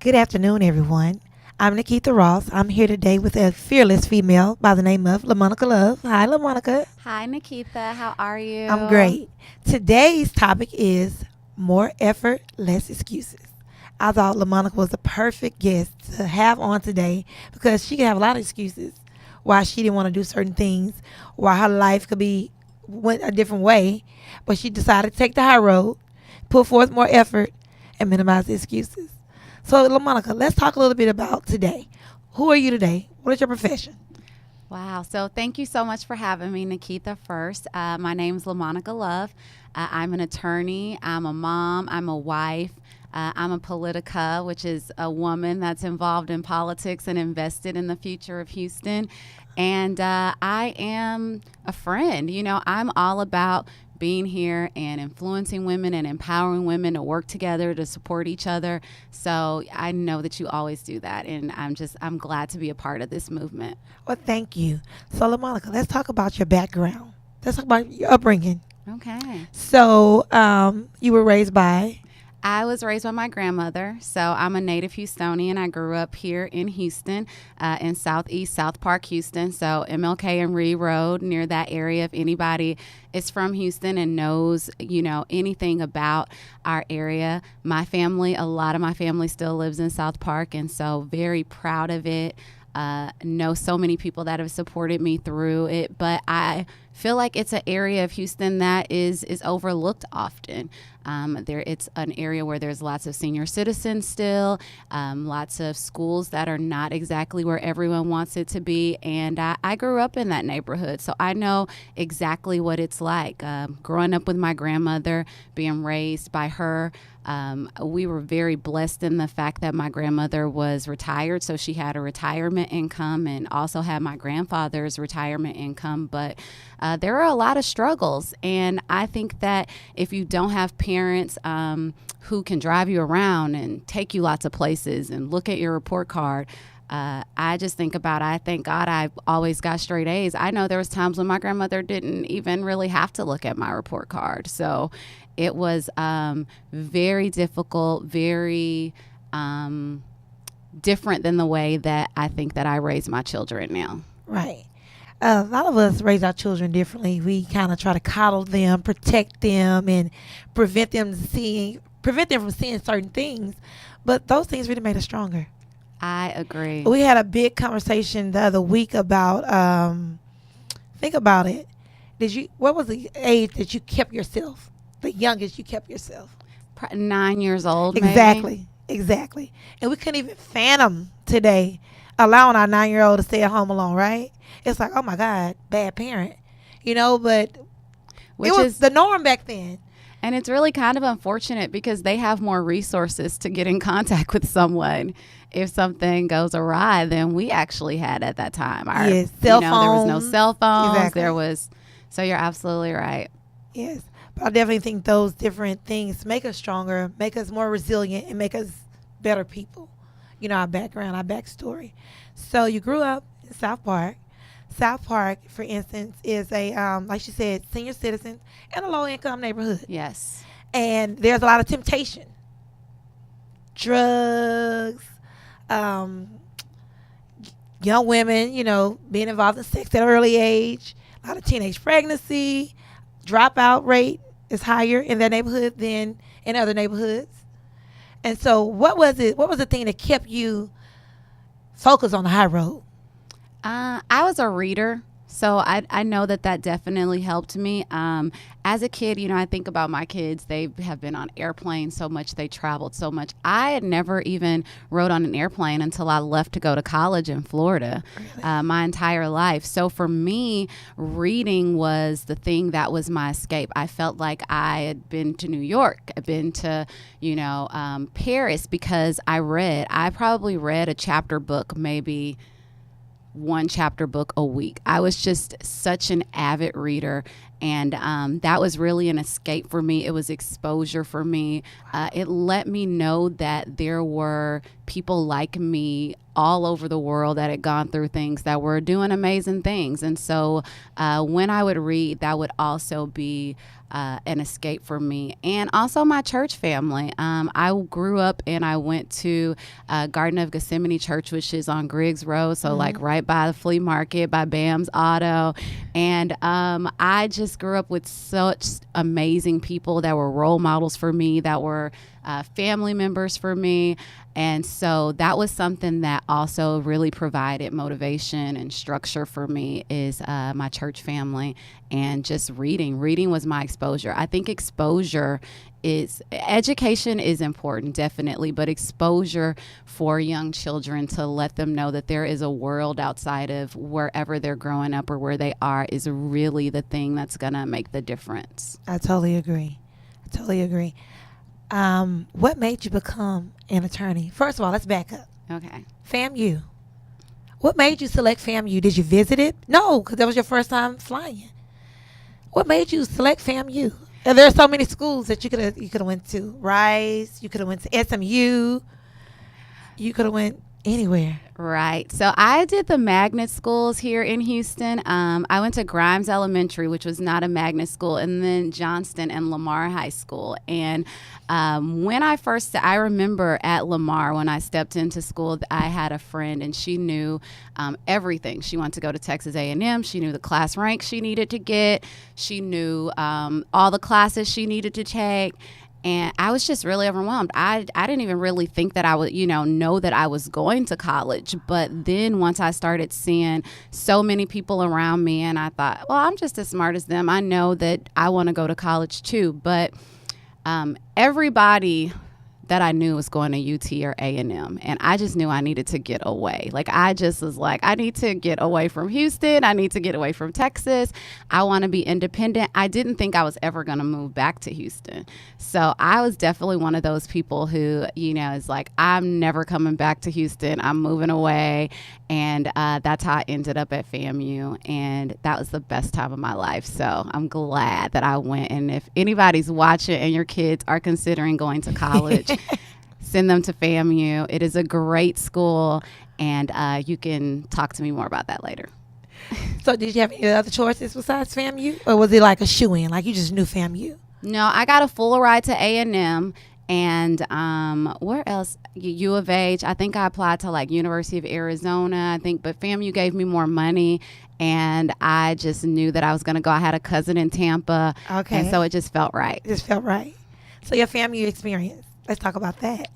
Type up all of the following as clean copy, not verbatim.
Good afternoon, everyone. I'm NaKeitha Ross. I'm here today with a fearless female by the name of LaMonica Love. Hi, LaMonica. Hi, NaKeitha. How are I'm you? great. Today's topic is more effort, less excuses. I thought LaMonica was the perfect guest to have on today because she can have a lot of excuses why she didn't want to do certain things, why her life could be went a different way, but she decided to take the high road, put forth more effort, and minimize the excuses. So, LaMonica, let's talk a little bit about today. Who are you today? What is your profession? Wow. So, thank you so much for having me, NaKeitha, first. My name is LaMonica Love. I'm an attorney, I'm a mom, I'm a wife. I'm a politica, which is a woman that's involved in politics and invested in the future of Houston. And I am a friend. I'm all about being here and influencing women and empowering women to work together to support each other. So I know that you always do that. And I'm glad to be a part of this movement. Well, thank you. So, LaMonica, let's talk about your background. Let's talk about your upbringing. Okay. So, you were raised by. I was raised by my grandmother, so I'm a native Houstonian. I grew up here in Houston, in Southeast South Park, Houston. So MLK and Reed Road, near that area. If anybody is from Houston and knows, anything about our area, a lot of my family still lives in South Park, and so very proud of it. Know so many people that have supported me through it, but I feel like it's an area of Houston that is overlooked often. It's an area where there's lots of senior citizens still, lots of schools that are not exactly where everyone wants it to be, and I grew up in that neighborhood, so I know exactly what it's like. Growing up with my grandmother, being raised by her, we were very blessed in the fact that my grandmother was retired, so she had a retirement income and also had my grandfather's retirement income. But there are a lot of struggles, and I think that if you don't have parents who can drive you around and take you lots of places and look at your report card, I just think about, I thank God I always got straight A's. I know there was times when my grandmother didn't even really have to look at my report card. So it was very difficult, very different than the way that I think that I raise my children now. Right. A lot of us raise our children differently. We kind of try to coddle them, protect them, and prevent them from seeing certain things. But those things really made us stronger. I agree. We had a big conversation the other week about. Think about it. What was the age that you kept yourself? The youngest you kept yourself? 9 years old, Exactly. maybe. Exactly. And we couldn't even fathom today allowing our 9-year-old to stay at home alone, right? It's like, oh my God, bad parent. But Which it was is the norm back then. And it's really kind of unfortunate because they have more resources to get in contact with someone if something goes awry than we actually had at that time. Yes, cell there was no phones. cell phones. Exactly. So you're absolutely right. Yes. But I definitely think those different things make us stronger, make us more resilient, and make us better people. Our background, our backstory. So you grew up in South Park. South Park, for instance, is a, like she said, senior citizens and a low-income neighborhood. Yes. And there's a lot of temptation. Drugs, young women, being involved in sex at an early age, a lot of teenage pregnancy, dropout rate is higher in that neighborhood than in other neighborhoods. And so what was the thing that kept you focused on the high road? I was a reader, so I know that definitely helped me. As a kid, I think about my kids. They have been on airplanes so much. They traveled so much. I had never even rode on an airplane until I left to go to college in Florida. Really? My entire life. So for me, reading was the thing that was my escape. I felt like I had been to New York. I'd been to, Paris because I read. I probably read a chapter book maybe one chapter book a week. I was just such an avid reader. And that was really an escape for me. It was exposure for me. It let me know that there were people like me all over the world that had gone through things, that were doing amazing things. And so when I would read, that would also be an escape for me. And also my church family. I grew up and I went to Garden of Gethsemane Church, which is on Griggs Road. So like right by the flea market, by Bam's Auto. And I just grew up with such amazing people that were role models for me, that were family members for me. And so that was something that also really provided motivation and structure for me, is my church family and just reading. Reading was my exposure. I think education is important, definitely, but exposure for young children, to let them know that there is a world outside of wherever they're growing up or where they are, is really the thing that's going to make the difference. I totally agree. What made you become an attorney? First of all, let's back up. Okay. FAMU. What made you select FAMU? Did you visit it? No, because that was your first time flying. What made you select FAMU? And there are so many schools that you could have went to. Rice. You could have went to SMU. You could have went anywhere. Right. So I did the magnet schools here in Houston. I went to Grimes Elementary, which was not a magnet school, and then Johnston and Lamar High School. And when I remember at Lamar, when I stepped into school, I had a friend, and she knew everything. She wanted to go to Texas A&M. She knew the class rank she needed to get. She knew all the classes she needed to take. And I was just really overwhelmed. I didn't even really think that I would, know that I was going to college. But then once I started seeing so many people around me, and I thought, well, I'm just as smart as them. I know that I want to go to college too. But everybody that I knew was going to UT or A&M. And I just knew I needed to get away. Like, I just was like, I need to get away from Houston. I need to get away from Texas. I want to be independent. I didn't think I was ever going to move back to Houston. So I was definitely one of those people who, is like, I'm never coming back to Houston. I'm moving away. And that's how I ended up at FAMU. And that was the best time of my life. So I'm glad that I went. And if anybody's watching and your kids are considering going to college, send them to FAMU. It is a great school. And you can talk to me more about that later. So did you have any other choices besides FAMU? Or was it like a shoe-in? Like you just knew FAMU? No, I got a full ride to A&M. And where else? U of H. I think I applied to like University of Arizona, but FAMU gave me more money. And I just knew that I was going to go. I had a cousin in Tampa. Okay. And so it just felt right. So your FAMU experience. Let's talk about that.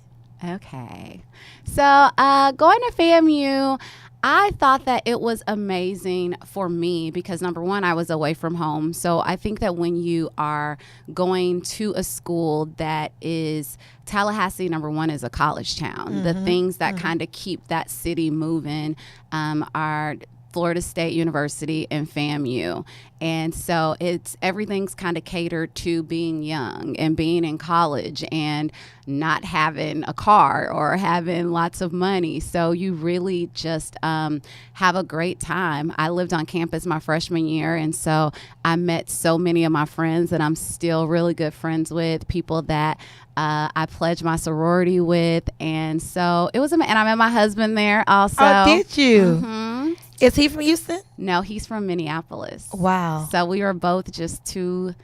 Okay. So going to FAMU, I thought that it was amazing for me because, number one, I was away from home. So I think that when you are going to a school that is Tallahassee, number one, is a college town. The things that kind of keep that city moving are Florida State University and FAMU. And so everything's kind of catered to being young and being in college and not having a car or having lots of money. So you really just have a great time. I lived on campus my freshman year, and so I met so many of my friends that I'm still really good friends with, people that I pledged my sorority with. And so it was amazing. And I met my husband there also. Oh, did you? Mm-hmm. Is he from Houston? No, he's from Minneapolis. Wow. So we were both just two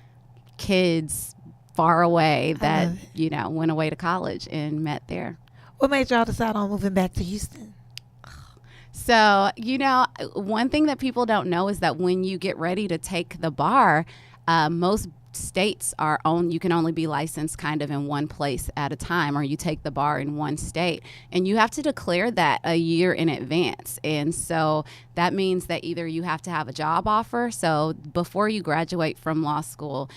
kids far away that, went away to college and met there. What made y'all decide on moving back to Houston? So, one thing that people don't know is that when you get ready to take the bar, most states you can only be licensed kind of in one place at a time, or you take the bar in one state, and you have to declare that a year in advance. And so that means that either you have to have a job offer. So before you graduate from law school,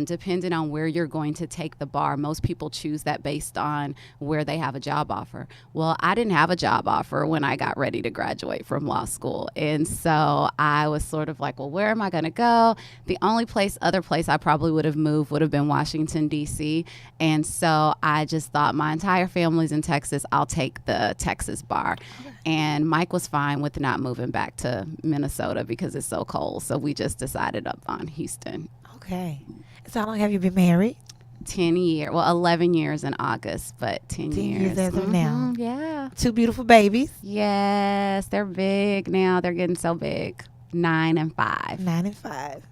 depending on where you're going to take the bar, most people choose that based on where they have a job offer. Well, I didn't have a job offer when I got ready to graduate from law school. And so I was sort of like, well, where am I going to go? The only other place I probably probably would have moved would have been Washington, D.C. And so I just thought, my entire family's in Texas. I'll take the Texas bar. Okay. And Mike was fine with not moving back to Minnesota because it's so cold. So we just decided up on Houston. Okay. So how long have you been married? 10 years. Well, 11 years in August, but 10 years. As of now. Yeah. 2 beautiful babies. Yes. They're big now. They're getting so big. 9 and 5. 9 and 5.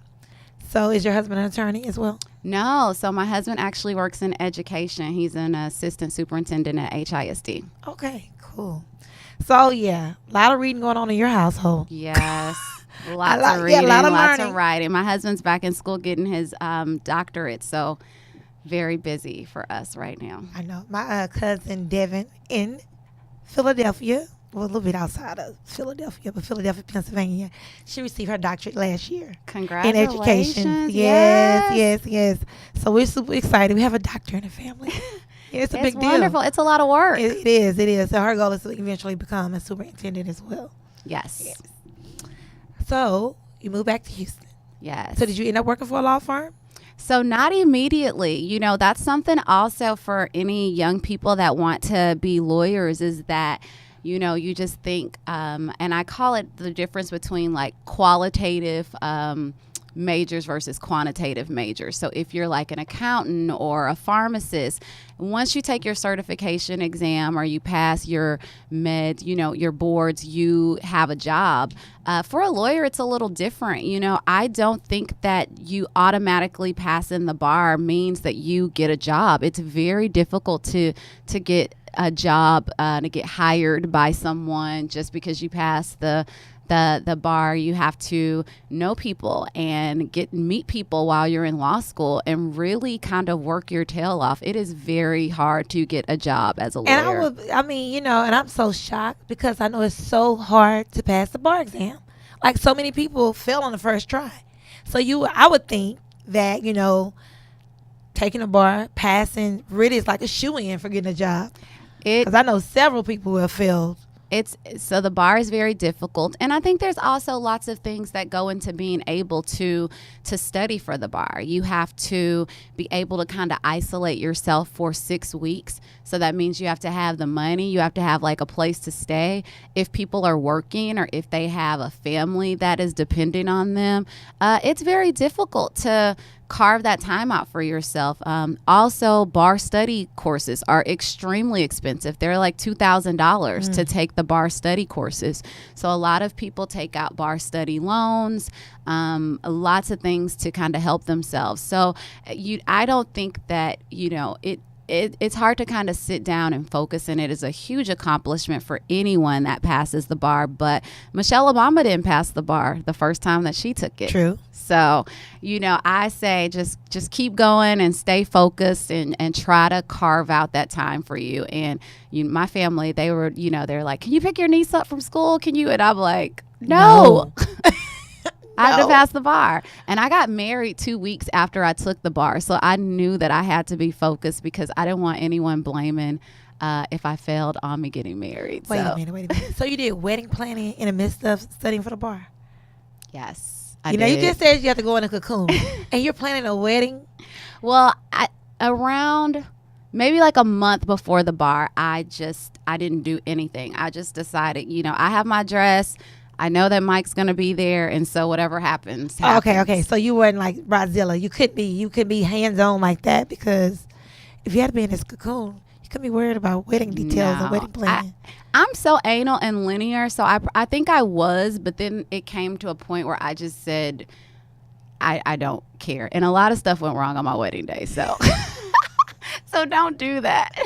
So is your husband an attorney as well? No. So my husband actually works in education. He's an assistant superintendent at HISD. Okay, cool. So, yeah, a lot of reading going on in your household. Yes. Lots of reading, lots of writing. My husband's back in school getting his doctorate, so very busy for us right now. I know. My cousin Devin in Philadelphia, well, a little bit outside of Philadelphia, but Philadelphia, Pennsylvania, she received her doctorate last year. Congratulations. In education. Yes. So we're super excited. We have a doctor in the family. It's a big deal. It's wonderful. It's a lot of work. It is. So her goal is to eventually become a superintendent as well. Yes. So you moved back to Houston. Yes. So did you end up working for a law firm? So not immediately. You know, that's something also for any young people that want to be lawyers, is that, you know, you just think, and I call it the difference between like qualitative majors versus quantitative majors. So if you're like an accountant or a pharmacist, once you take your certification exam or you pass your your boards, you have a job. For a lawyer, it's a little different. You know, I don't think that you automatically passing the bar means that you get a job. It's very difficult to get a job, to get hired by someone just because you pass the bar. You have to know people and meet people while you're in law school and really kind of work your tail off. It is very hard to get a job as a lawyer. And I'm so shocked because I know it's so hard to pass the bar exam. Like, so many people fail on the first try. So I would think that, taking a bar, passing, really is like a shoo-in for getting a job. Because I know several people who have failed. So the bar is very difficult, and I think there's also lots of things that go into being able to study for the bar. You have to be able to kind of isolate yourself for 6 weeks. So that means you have to have the money, you have to have like a place to stay. If people are working or if they have a family that is depending on them, it's very difficult to carve that time out for yourself. Also, bar study courses are extremely expensive. They're like $2,000 to take the bar study courses. So a lot of people take out bar study loans, lots of things to kind of help themselves. So I don't think that, it's hard to kind of sit down and focus, and it is a huge accomplishment for anyone that passes the bar. But Michelle Obama didn't pass the bar the first time that she took it. True. So, I say just keep going and stay focused and try to carve out that time for you. And my family, they were, they're like, can you pick your niece up from school? Can you? And I'm like, no. I had to pass the bar. And I got married 2 weeks after I took the bar. So I knew that I had to be focused because I didn't want anyone blaming if I failed on me getting married. Wait a minute. So you did wedding planning in the midst of studying for the bar? Yes, I did. You just said you have to go in a cocoon. And you're planning a wedding? Well, around maybe like a month before the bar, I didn't do anything. I just decided, I have my dress. I know that Mike's gonna be there, and so whatever happens. Okay. So you weren't like Brazilla. You could be hands on like that, because if you had to be in this cocoon, you couldn't be worried about wedding details or wedding planning. I'm so anal and linear, so I think I was, but then it came to a point where I just said I don't care, and a lot of stuff went wrong on my wedding day. So so don't do that.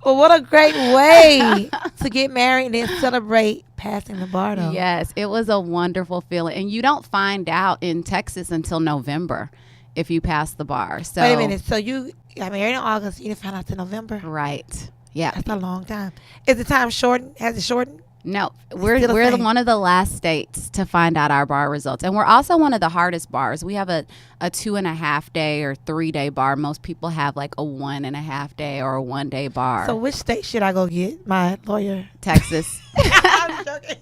Well, what a great way to get married and then celebrate passing the bar, though. Yes, it was a wonderful feeling. And you don't find out in Texas until November if you pass the bar. So wait a minute. So you got married in August. You didn't find out till November? Right. Yeah. That's a long time. Is the time shortened? Has it shortened? No, we're one of the last states to find out our bar results. And we're also one of the hardest bars. We have a 2.5 day or 3 day bar. Most people have like a 1.5 day or a 1 day bar. So which state should I go get my lawyer? Texas. I'm joking.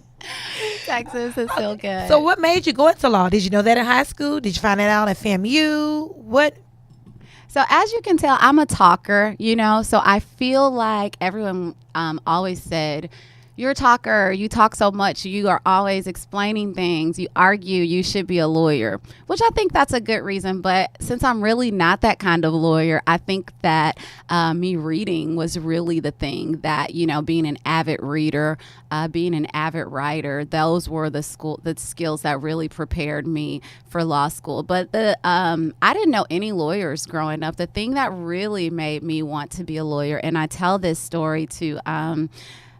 Texas is still good. So what made you go into law? Did you know that in high school? Did you find that out at FAMU? What? So as you can tell, I'm a talker, so I feel like everyone always said, you're a talker, you talk so much, you are always explaining things, you argue, you should be a lawyer, which I think that's a good reason. But since I'm really not that kind of lawyer, I think that me reading was really the thing that, being an avid reader, being an avid writer, those were the skills that really prepared me for law school. But I didn't know any lawyers growing up. The thing that really made me want to be a lawyer, and I tell this story to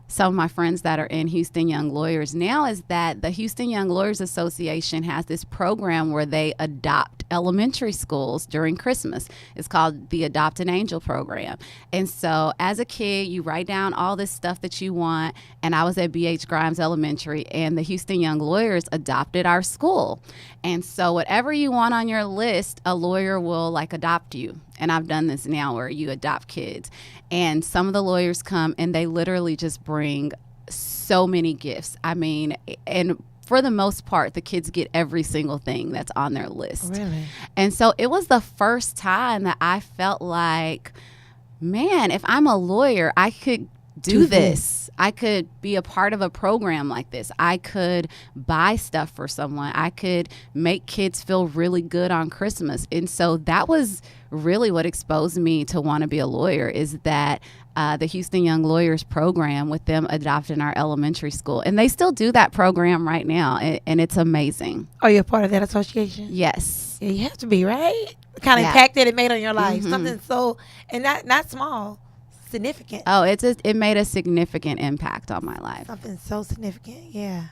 some of my friends that are in Houston Young Lawyers now, is that the Houston Young Lawyers Association has this program where they adopt elementary schools during Christmas. It's called the Adopt an Angel program. And so as a kid, you write down all this stuff that you want. And I was at B.H. Grimes Elementary, and the Houston Young Lawyers adopted our school. And so whatever you want on your list, a lawyer will adopt you. And I've done this now where you adopt kids. And some of the lawyers come and they literally just bring so many gifts. I mean, and for the most part, the kids get every single thing that's on their list. Really? And so it was the first time that I felt like, man, if I'm a lawyer, I could do this. I could be a part of a program like this. I could buy stuff for someone. I could make kids feel really good on Christmas. And so that was really what exposed me to want to be a lawyer, is that the Houston Young Lawyers program, with them adopting our elementary school. And they still do that program right now, and it's amazing. Are you a part of that association? Yes. Yeah, you have to be, right? The kind of impact that it made on your life. Mm-hmm. Something so, and not small, significant. Oh, it made a significant impact on my life. Something so significant, yeah.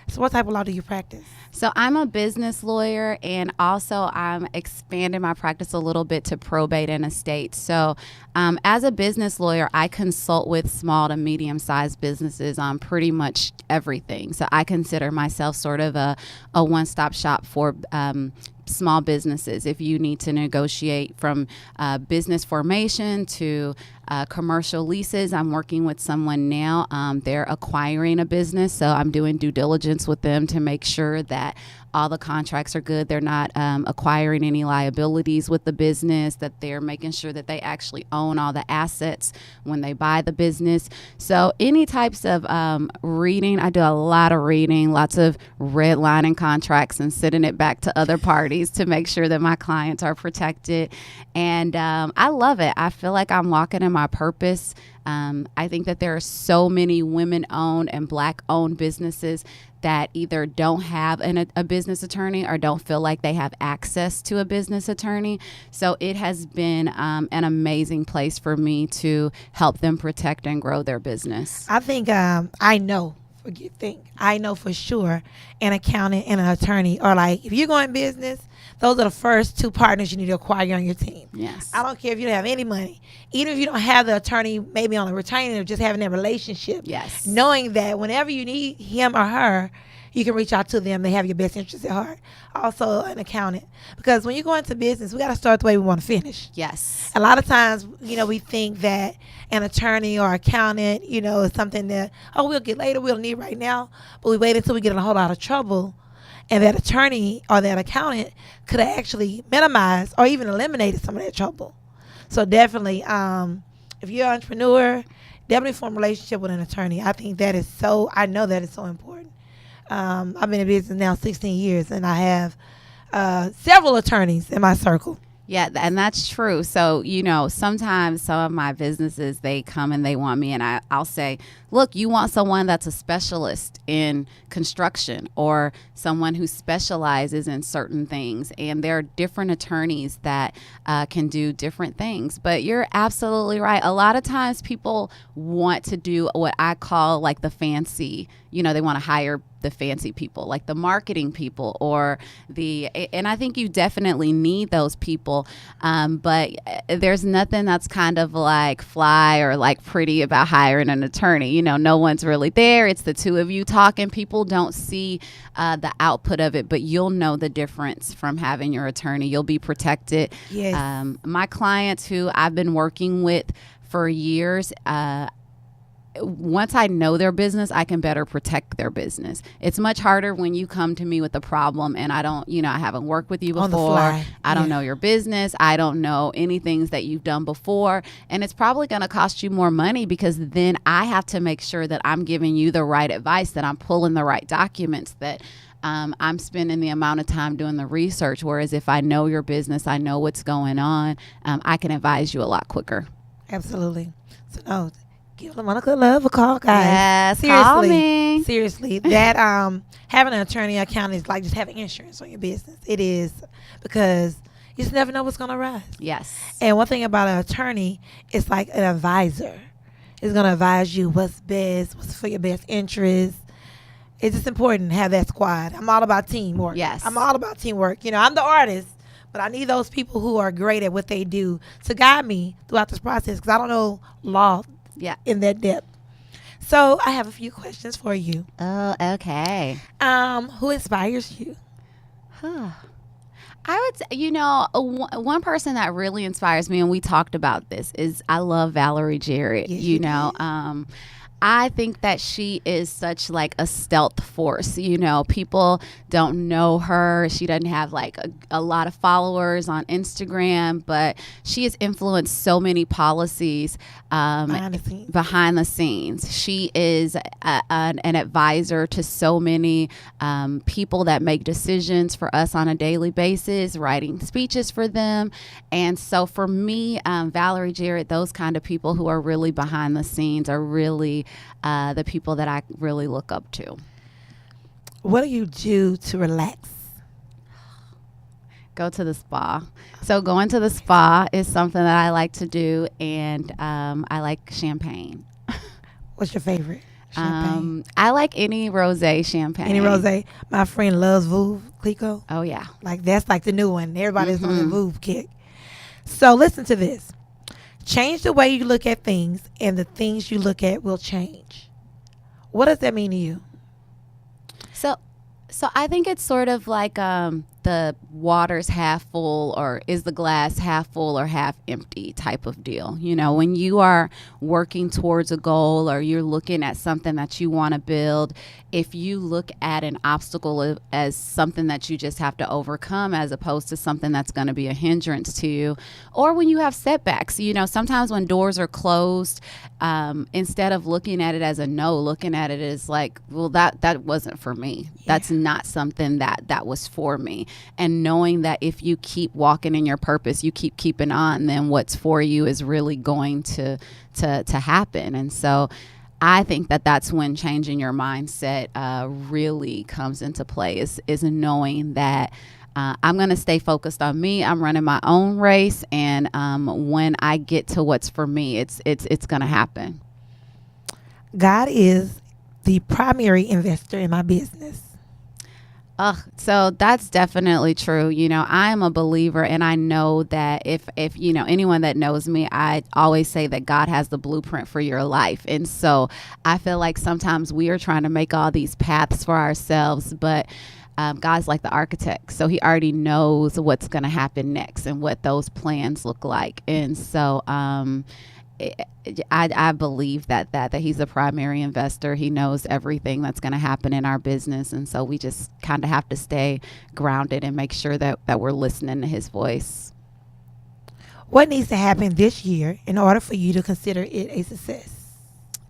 So what type of law do you practice? So I'm a business lawyer, and also I'm expanding my practice a little bit to probate and estate. So as a business lawyer, I consult with small to medium-sized businesses on pretty much everything. So I consider myself sort of a one-stop shop for small businesses. If you need to negotiate from business formation to commercial leases, I'm working with someone now. They're acquiring a business, so I'm doing due diligence with them to make sure that all the contracts are good. They're not acquiring any liabilities with the business, that they're making sure that they actually own all the assets when they buy the business. So any types of reading, I do a lot of reading, lots of redlining contracts and sending it back to other parties to make sure that my clients are protected. And I love it. I feel like I'm walking in my purpose. I think that there are so many women-owned and Black-owned businesses that either don't have a business attorney or don't feel like they have access to a business attorney. So it has been an amazing place for me to help them protect and grow their business. I think I know for sure an accountant and an attorney are like, if you're going business, those are the first two partners you need to acquire on your team. Yes. I don't care if you don't have any money. Even if you don't have the attorney maybe on a retainer, just having that relationship. Yes. Knowing that whenever you need him or her, you can reach out to them. They have your best interest at heart. Also an accountant. Because when you go into business, we got to start the way we want to finish. Yes. A lot of times, we think that an attorney or accountant, is something that, we'll get later, we'll need right now. But we wait until we get in a whole lot of trouble. And that attorney or that accountant could have actually minimized or even eliminated some of that trouble. So definitely, if you're an entrepreneur, definitely form a relationship with an attorney. I think that is I know that is so important. I've been in business now 16 years, and I have several attorneys in my circle. Yeah, and that's true. So, sometimes some of my businesses, they come and they want me, and I'll say, look, you want someone that's a specialist in construction or someone who specializes in certain things. And there are different attorneys that can do different things. But you're absolutely right. A lot of times people want to do what I call like the fancy, they want to hire the fancy people, like the marketing people and I think you definitely need those people. But there's nothing that's kind of like fly or like pretty about hiring an attorney. No one's really there. It's the two of you talking. People don't see the output of it, but you'll know the difference from having your attorney. You'll be protected. Yes. My clients who I've been working with for years, once I know their business, I can better protect their business. It's much harder when you come to me with a problem and I don't, I haven't worked with you On the before. fly. I don't Yeah. know your business. I don't know any things that you've done before. And it's probably going to cost you more money because then I have to make sure that I'm giving you the right advice, that I'm pulling the right documents, that I'm spending the amount of time doing the research. Whereas if I know your business, I know what's going on, I can advise you a lot quicker. Absolutely. So no, give LaMonica Love a call, guys. Yes, Seriously. call me. Seriously. That having an attorney account is like just having insurance on your business. It is, because you just never know what's gonna arise. Yes. And one thing about an attorney, it's like an advisor. It's gonna advise you what's best, what's for your best interest. It's just important to have that squad. I'm all about teamwork. Yes. I'm all about teamwork. I'm the artist, but I need those people who are great at what they do to guide me throughout this process, because I don't know law in that depth. So I have a few questions for you. Oh, okay. Who inspires you? I would say, one person that really inspires me, and we talked about this, is I love Valerie Jarrett. Yes, I think that she is such like a stealth force. People don't know her. She doesn't have like a lot of followers on Instagram, but she has influenced so many policies behind the scenes. She is an advisor to so many people that make decisions for us on a daily basis, writing speeches for them. And so for me, Valerie Jarrett, those kind of people who are really behind the scenes are really the people that I really look up to. What do you do to relax? Go to the spa. So going to the spa is something that I like to do, and I like champagne. What's your favorite champagne? I like any rosé champagne. Any rosé? My friend loves Veuve Clicquot. Oh yeah. Like that's like the new one. Everybody's on the Veuve kick. So listen to this. Change the way you look at things, and the things you look at will change. What does that mean to you? So I think it's sort of like the water's half full, or is the glass half full or half empty type of deal. When you are working towards a goal or you're looking at something that you want to build, if you look at an obstacle as something that you just have to overcome as opposed to something that's going to be a hindrance to you, or when you have setbacks, sometimes when doors are closed, instead of looking at it as a no, looking at it as like, well, that wasn't for me. Yeah. That's not something that was for me. And knowing that if you keep walking in your purpose, you keep keeping on, then what's for you is really going to happen. And so I think that's when changing your mindset really comes into play, is knowing that I'm going to stay focused on me. I'm running my own race. And when I get to what's for me, it's going to happen. God is the primary investor in my business. So that's definitely true. I am a believer, and I know that if anyone that knows me, I always say that God has the blueprint for your life. And so I feel like sometimes we are trying to make all these paths for ourselves, but God's like the architect. So he already knows what's going to happen next and what those plans look like. And so I believe that he's the primary investor. He knows everything that's going to happen in our business. And so we just kind of have to stay grounded and make sure that we're listening to his voice. What needs to happen this year in order for you to consider it a success?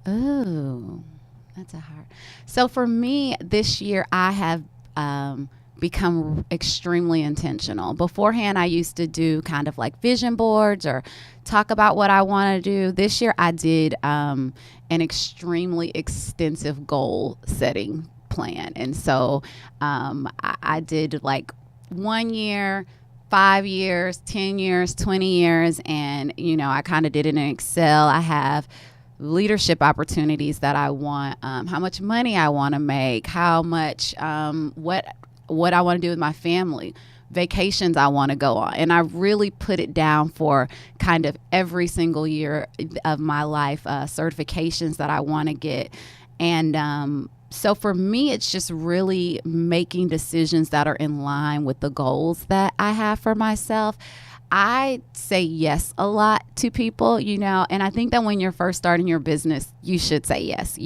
Oh, that's a hard. So for me this year, I have become extremely intentional. Beforehand, I used to do kind of like vision boards or talk about what I want to do. This year, I did an extremely extensive goal setting plan. And so I did like 1 year, 5 years, 10 years, 20 years. And, I kind of did it in Excel. I have leadership opportunities that I want, how much money I want to make, how much, what I want to do with my family, vacations I want to go on. And I really put it down for kind of every single year of my life, certifications that I want to get. And so for me, it's just really making decisions that are in line with the goals that I have for myself. I say yes a lot to people, and I think that when you're first starting your business, you should say yes,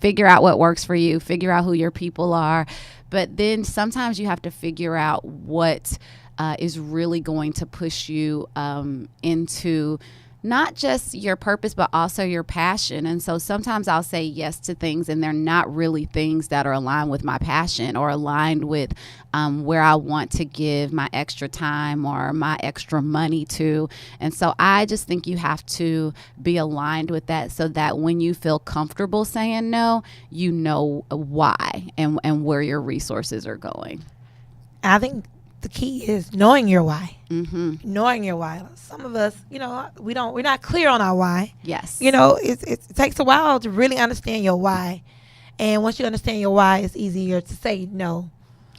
figure out what works for you, figure out who your people are. But then sometimes you have to figure out what is really going to push you into not just your purpose, but also your passion. And so sometimes I'll say yes to things and they're not really things that are aligned with my passion or aligned with where I want to give my extra time or my extra money to. And so I just think you have to be aligned with that so that when you feel comfortable saying no, you know why and where your resources are going. I think the key is knowing your why. Mm-hmm. Knowing your why. Some of us, we're not clear on our why. Yes. It takes a while to really understand your why. And once you understand your why, it's easier to say no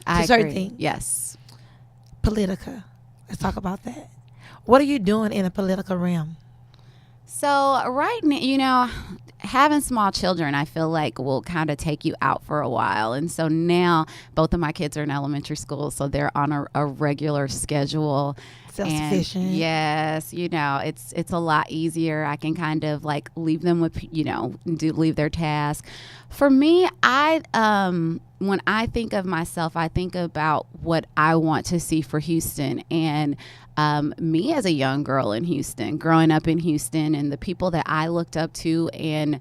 to certain things. Yes. Politica. Let's talk about that. What are you doing in the political realm? So right now, having small children, I feel like will kind of take you out for a while. And so now both of my kids are in elementary school, so they're on a regular schedule. Self-sufficient. And yes, it's a lot easier. I can kind of like leave them with, leave their task. For me, when I think of myself, I think about what I want to see for Houston. And me as a young girl in Houston, growing up in Houston, and the people that I looked up to and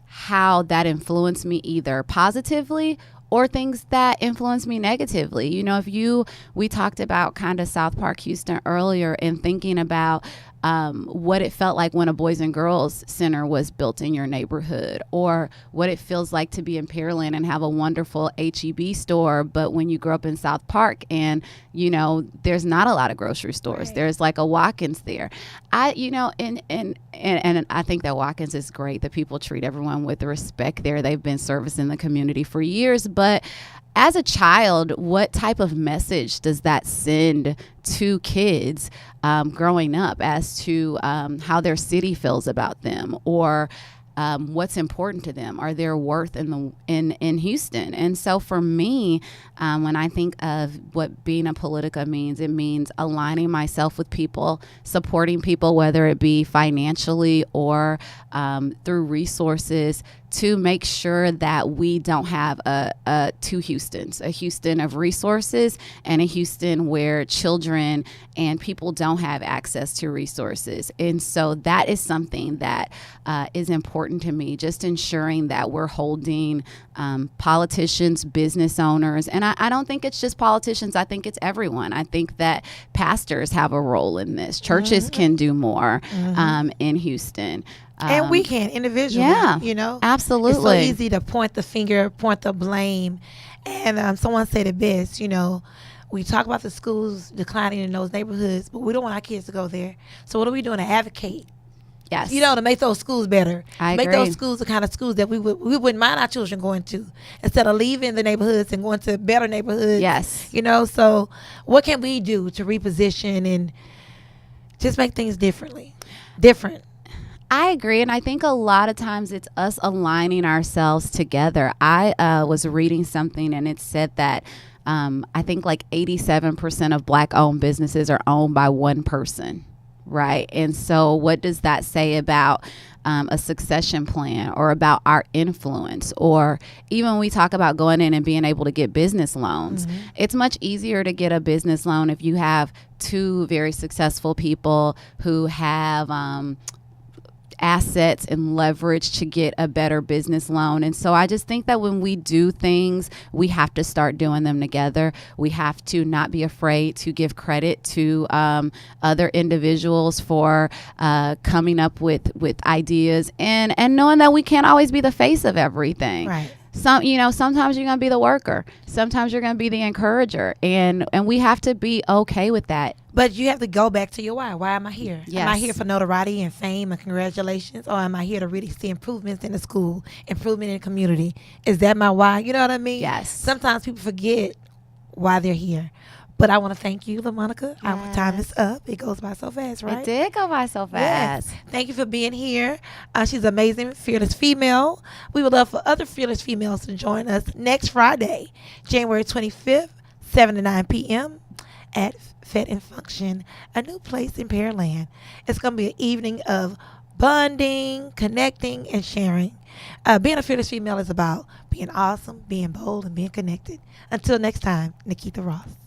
how that influenced me either positively or things that influence me negatively. We talked about kind of South Park, Houston earlier, and thinking about what it felt like when a Boys and Girls Center was built in your neighborhood, or what it feels like to be in Pearland and have a wonderful HEB store, but when you grow up in South Park and, there's not a lot of grocery stores. Right. There's like a Watkins there. And I think that Watkins is great, that people treat everyone with respect there. They've been servicing the community for years, but as a child, what type of message does that send to kids growing up as to how their city feels about them, or what's important to them, or their worth in Houston? And so for me, when I think of what being a Politica means, it means aligning myself with people, supporting people, whether it be financially or through resources, to make sure that we don't have two Houstons, a Houston of resources and a Houston where children and people don't have access to resources. And so that is something that is important to me, just ensuring that we're holding politicians, business owners, and I don't think it's just politicians. I think it's everyone. I think that pastors have a role in this. Churches can do more in Houston. And we can individually, absolutely. It's so easy to point the finger, point the blame. And someone said it best, we talk about the schools declining in those neighborhoods, but we don't want our kids to go there. So what are we doing to advocate? Yes. To make those schools better. I make agree. Those schools the kind of schools that we wouldn't mind our children going to, instead of leaving the neighborhoods and going to better neighborhoods. Yes. So what can we do to reposition and just make things different? I agree. And I think a lot of times it's us aligning ourselves together. I was reading something and it said that I think like 87% of Black-owned businesses are owned by one person. Right. And so what does that say about a succession plan, or about our influence, or even when we talk about going in and being able to get business loans? It's much easier to get a business loan if you have two very successful people who have assets and leverage to get a better business loan. And so I just think that when we do things, we have to start doing them together. We have to not be afraid to give credit to other individuals for coming up with ideas, and knowing that we can't always be the face of everything. Right. Sometimes you're going to be the worker. Sometimes you're going to be the encourager. And we have to be okay with that. But you have to go back to your why. Why am I here? Yes. Am I here for notoriety and fame and congratulations? Or am I here to really see improvements in the school, improvement in the community? Is that my why? You know what I mean? Yes. Sometimes people forget why they're here. But I want to thank you, LaMonica. Yes. Our time is up. It goes by so fast, right? It did go by so fast. Yes. Thank you for being here. She's amazing, fearless female. We would love for other fearless females to join us next Friday, January 25th, 7 to 9 p.m. at Fet and Function, a new place in Pearland. It's going to be an evening of bonding, connecting, and sharing. Being a fearless female is about being awesome, being bold, and being connected. Until next time, NaKeitha Ross.